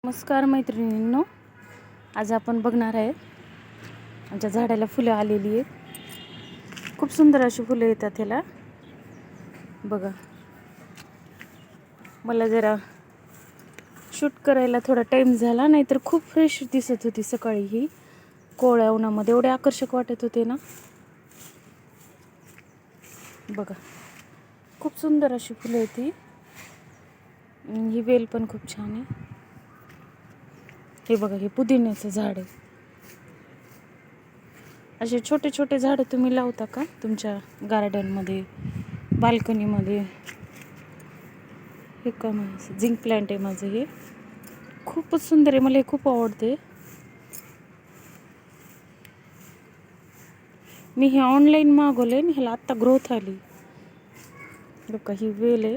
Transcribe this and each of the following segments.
नमस्कार मैत्रिणींनो, आज आपण बघणार आहे आमच्या झाडाला फुलं आलेली आहेत. खूप सुंदर अशी फुलं येतात ह्याला. बघा, मला जरा शूट करायला थोडा टाइम झाला, नाहीतर खूप फ्रेश दिसत होती सकाळी. ही कोवळ्या उन्हामध्ये एवढे आकर्षक वाटत होते ना. बघा, खूप सुंदर अशी फुलं आहेत. ही वेल पण खूप छान आहे. हे बघा, हे पुदिन्याचं झाड आहे. असे छोटे छोटे झाडं तुम्ही लावता का तुमच्या गार्डनमध्ये, बाल्कनीमध्ये? हे का माझं झिंक प्लांट आहे माझं. हे खूपच सुंदर आहे, मला हे खूप आवडते. मी हे ऑनलाईन मागवले आणि ह्याला आत्ता ग्रोथ आली. बघा, ही वेल आहे,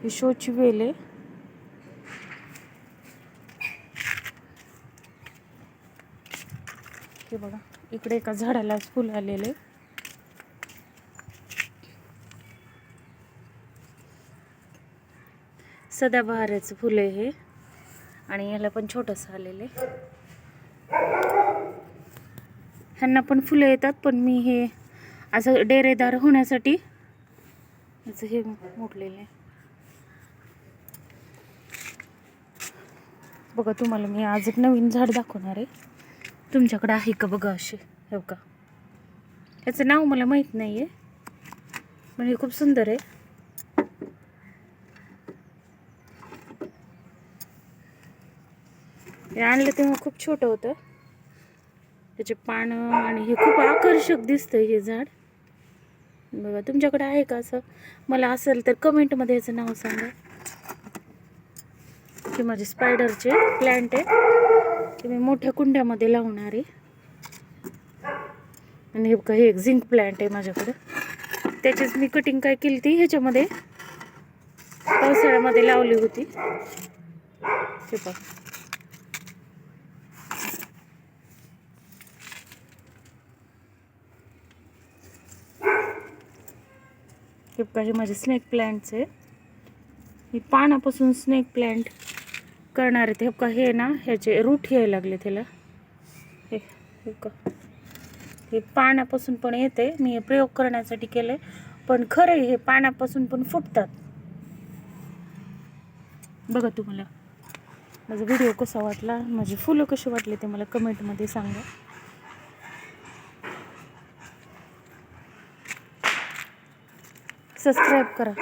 ही शोची वेल आहे. हे बघा, इकडे एका झाडाला फुल आलेले. सदाबहाराचं फुल आहे हे, आणि याला पण छोटंसं आलेले. ह्यांना पण फुलं येतात, पण मी हे असं डेरेदार होण्यासाठी याचं हे मोडलेलं आहे. बघा, तुम्हाला मी आज एक नवीन झाड दाखवणार आहे. तुमच्याकडे आहे का बघा असे. हे बघा, याचं नाव मला माहीत नाही आहे, पण हे खूप सुंदर आहे. हे आणलं तेव्हा खूप छोटं होतं, त्याचे पानं, आणि हे खूप आकर्षक दिसतंय हे झाड. बघा, तुमच्याकडे आहे का असं? मला असेल तर कमेंटमध्ये याचं नाव सांगा. हे माझे स्पायडरचे प्लांट आहे, ते मी मोठ्या कुंड्यामध्ये लावणार आहे. आणि हे बघा, हे एक झिंक प्लांट आहे माझ्याकडे. त्याचीच मी कटिंग काय केली ती ह्याच्यामध्ये पावसाळ्यामध्ये लावली होती. हे बघा, हे बघा, हे माझे स्नेक प्लांट्स आहे. मी पानापासून स्नेक प्लांट करणार आहे. हे बघा, हे ना ह्याचे रूट यायला लागले त्याला. हे बघा, हे पानापासून पण येते. मी हे प्रयोग करण्यासाठी केले, पण खरं हे पानापासून पण फुटतात. बघा, तुम्हाला माझा व्हिडिओ कसा वाटला, माझी फुलं कशी वाटली ते मला कमेंटमध्ये सांगा. सबस्क्राईब करा.